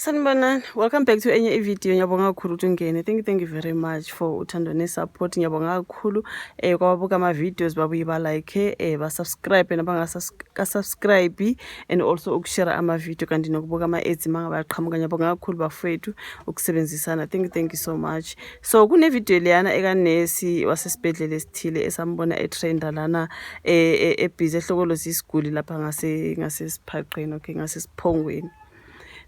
Sanibonani, welcome back to enye video. Ngiyabonga kakhulu ukuthi ungene. Thank you very much for uthando ne support. Ngiyabonga kakhulu kwababuka ama videos babuye ba like ba subscribe nabanga subscribe and also ukushare ama video kanti nokubuka ama ads manga baqhamuka. Ngiyabonga kakhulu bafowethu ukusebenzisana. Thank you so much. So kune video leyana ekanesi wasesibhedlela esithile esambona etrenda lana ebhizi ehlokoloza isiguli lapha ngasesiphaqeni ngasesiphongweni.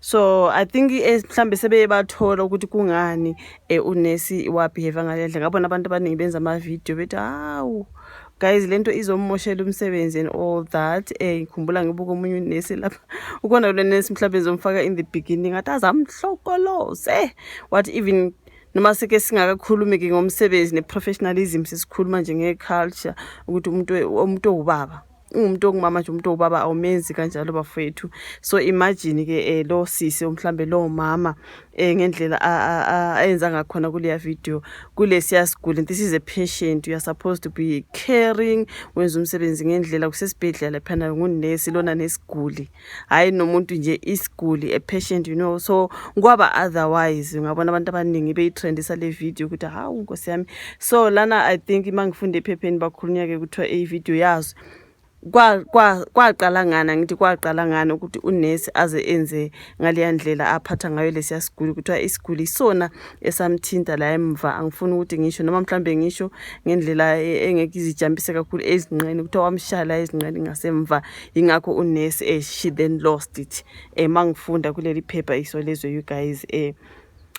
So I think mhlambe sebe bathola ukuthi kungani unesi wabehave ngalendle ngabona abantu abaningi benza ama video bethi hawu guys lento izomoshela umsebenzi and all that ngikhumbula ngibuka umunye unesi lapha ukona lo nesi mhlambe ezomfaka in the beginning athi azamhlokoloze what even noma seke singakakhulumi ke ngomsebenzi neprofessionalism sisikhuluma nje ngeculture ukuthi umuntu ubaba umuntu ongumama nje umuntu ubaba awumenzi kanjalo bafowethu. So imagine ke lo sisi mhlambe lo mama ngendlela ayenza ngakhona kule video kulesiya siguli. This is a patient, you are supposed to be caring wenza umsebenzi ngendlela kusesibhedlela phana ngunesi lona nesiguli hayi nomuntu nje isiguli a patient you know. So ngoba otherwise ngabona abantu abaningi beyitrendisa le video ukuthi hawu Nkosi yami. So lana I think mangifunde ephepheni bakhulunya ke kuthiwa video yazo kwaqala ngana ngithi kwaqala ngana ukuthi unesi aze enze ngale ndlela aphatha ngayo lesiya siguli kuthiwa isiguli sona esamthinta la emva. Angifuni ukuthi ngisho noma mhlambe ngisho ngendlela engeke izijambise kakhulu ezinqeni kuthiwa wamshala ezinqeni ngasemva ingakho unesi she then lost it. Mangifunda kuleli paper isolezwe you guys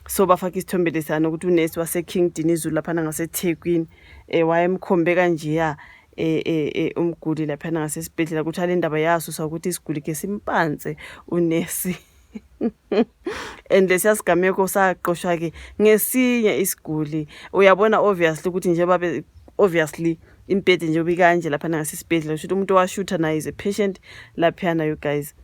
so bafaka isithombe lesana ukuthi unesi wase King Dinizulu lapha ngaseThekwini wayemkhombe kanje umguli lapha ngasesibhedlela ukuthi ale ndaba yaso ukuthi isiguli ke simpanze unesi and lesiyasigameko saqoshwa ke ngesinye isiguli. Uyabona obviously ukuthi nje babe obviously impede nje ubikanje lapha ngasesibhedlela ukuthi umuntu washutha naye is a patient lapha na you guys.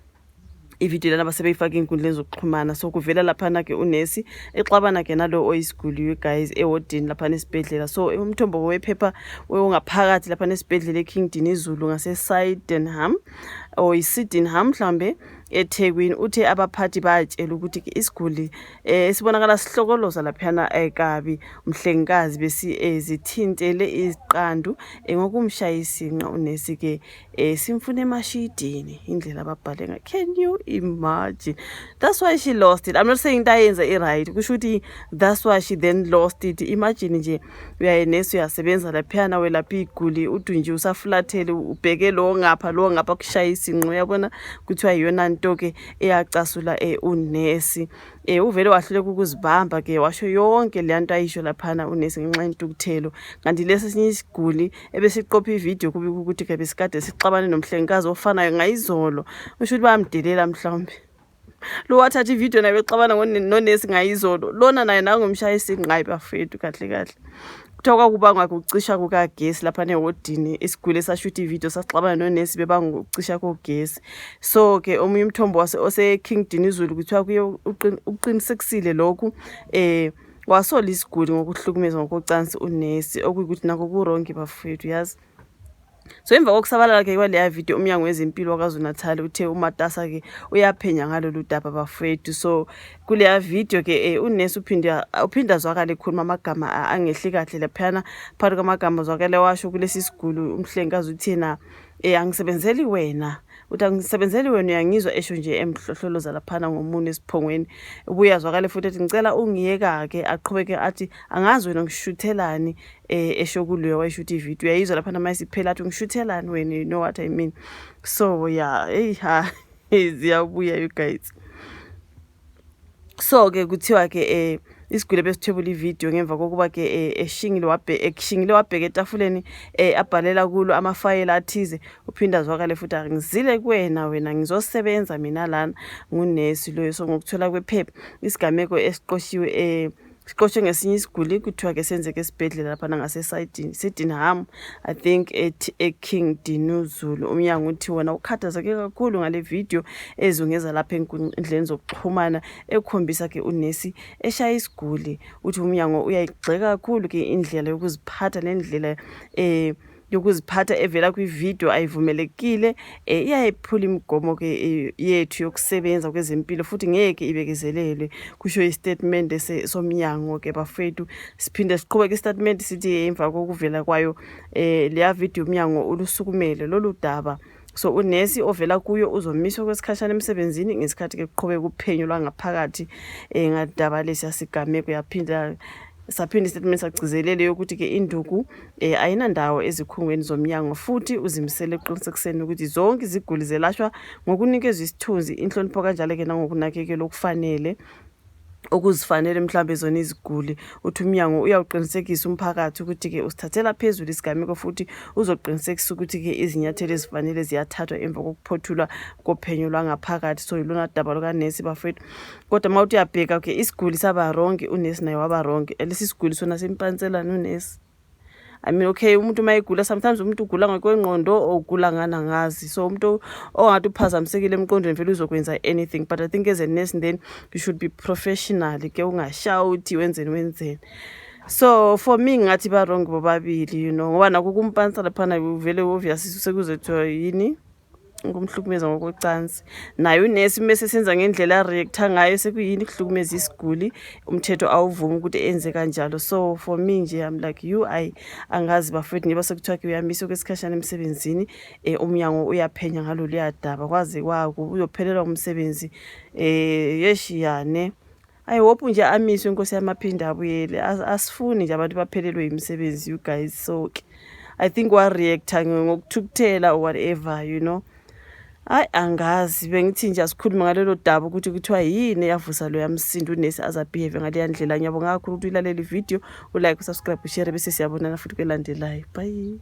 Ivideo lana basebeyifaka inkundleni zokuxhumana so kuvela lapha na ke unesi exabana ke nalo oyisiguli you guys ewodini lapha nesibhedlela. So umthombo wephepha ongaphakathi lapha nesibhedlela eKing Dinizulu ngase Sydenham or iSydenham mhlambe eThekwini uthe abaphathi batshela ukuthi isiguli sibonakala sihlokoloza laphana ekabi umhlengikazi besi zithintele iziqandu ngokumshayisinqa unesi ke simfune emashidini indlela ababhale nga. Can you imagine? That's why she lost it. I'm not saying tayenza right kusho ukuthi that's why she then lost it. Imagine nje uyayenesi uyasebenza laphana welapha iguli uthi nje usafulathele ubheke lo ngapha kushayisinqa uyabona kuthiwa iyona nto ke eyacasula unesi uvele wahluleka ukuzibamba ke washo yonke le nto ayisho laphana unesi ngenxa yentukuthelo kanti lesi sinye isiguli ebesiqopha ivideo kubika ukuthi ke besikade sixabane nomhlengikazi ofanayo ngayizolo usho ukuthi bamdelela mhlawumbe lo wathatha ivideo naye bexabana nonesi ngayizolo lona naye nangomshayisi ngqayi bafethu kahle kuthiwa kubangwa ukucisha kukagesi lapha newodini isiguli esashuta ivideo sasixabana nonesi bebanga ukucisha kogesi. So ke omunye umthombo ose King Dinizulu kuthiwa kuye uqinisekisile lokhu wasola isiguli ngokuhlukumeza ngokucansi unesi okuyikuthi nako kuronke bafethu yazi. So emva kokusabalala ke kwaleya video umnyango wezempilo kwaZulu-Natal uthe uMatasa ke uyaphenya ngalolu daba bafethu. So kuleya video ke unesi uphinda zwakala ekhuluma amagama angehli kahle laphana phakathi kwamagama zwakala washo kulesi siguli umhlengikazi uthina angisebenzeli wena uthi angisebenzeli wena uyangizwa esho nje emhlohloloza laphana ngomunye esiphongweni ubuya zwakala futhi ethi ngicela ungiyeka ke aqhubeke athi angazi wena ngishuthelani esho kuleyo wayishuthi ivideo uyayizwa laphana mayisiphela athi ngishuthelani wena you know what I mean. So yeah ziyabuya you guys. So ke kuthiwa ke isiguli besithwebula ivideo ngemva kokuba ke eshingile wabheka etafuleni abhalela kulo amafayela athize, uphinda zwakale futhi ngizile kuwena wena ngizosebenza mina lana ngunesi loyo. So ngokuthola kwephepha isigameko esiqoshiwe siqoshwe ngesinye isiguli kuthiwa ke senzeke esibhedlela lapha ngasesayidini Sydenham, I think eKing Dinuzulu. Umnyango uthi wona ukhathazeke kakhulu ngale video ezungeza lapha enkundleni zokuxhumana ekhombisa ke unesi eshaya isiguli. Uthi umnyango uyayigxeka kakhulu ke indlela yokuziphatha lendlela yokuziphatha evela kwivideo ayivumelekile, iyayiphula imigomo ke yethu yokusebenza kwezempilo futhi ngeke ibekezelelwe, kusho istatement somnyango ke bafethu. Siphinde siqhubeke istatement sithi emva kokuvela kwayo leya video umnyango ulusukumele lolu daba. So unesi ovela kuyo uzomiswa kwesikhashana emsebenzini ngesikhathi ke kuqhubeka uphenyo lwangaphakathi ngadaba lesiyasigameko. Yaphinda saphinde istatement sagcizelele ukuthi ke induku ayinandawo ezikhungweni zomnyango futhi uzimisele eqinisekiseni ukuthi zonke iziguli zelashwa ngokunikezwa isithunzi, inhlonipho kanjalo ke nangokunakekela okufanele okuzifanele mhlambe zona iziguli. Uthi umnyango uyawuqinisekisa umphakathi ukuthi ke usithathela phezulu isigameko futhi uzoqinisekisa ukuthi ke izinyathelo ezifanele ziyathathwa emva kokuphothulwa kophenyo lwangaphakathi. So yilona daba lukanesi bafethu. Kodwa mawuthi uyabheka ke isiguli saba wrong, unesi naye waba wrong. Lesi siguli sona simpanselana unesi. I mean okay, umuntu mayigula sometimes umuntu ugula ngokwengqondo ogula ngana ngazi. So umuntu ongathi uphazamisekile emqondweni vele uzokwenza anything, but I think as a nurse then you should be professional ke ungashawuthi wenzeni. So for me ngathi ba wrong bobabili, you know, ngoba naku kumpansa laphana vele obvious sekuzothiwa yini ngumhlukumeza ngokwecansi. Naye unesi mase senza ngendlela reacta ngayo sekuyini kuhlukumeza isiguli, umthetho awuvumi ukuthi enze kanjalo. So for me nje I'm like you, angazi bafethu ngiba sekuthiwa ke uyamiswa kwesikhashana emsebenzini, umnyango uyaphenya ngalo liyadaba kwaze kwaku uyophelelwa umsebenzi yeshiyane. I hope nje amiswe inkosi yamaphinda abuyele, asifuni nje abantu baphelelwe imisebenzi you guys. So I think wa reacta ngokuthukuthela or whatever, you know. Angazi bengithi nje asikhuluma ngalelo daba ukuthi kuthiwa yini yavusa lo yamsindo unesi azabehave ngale ndlela. Ngiyabonga kakhulu ukuthi ulalele video, ulike, usubscribe, ushare bese siyabonana futhi kwelandelayo. Bye.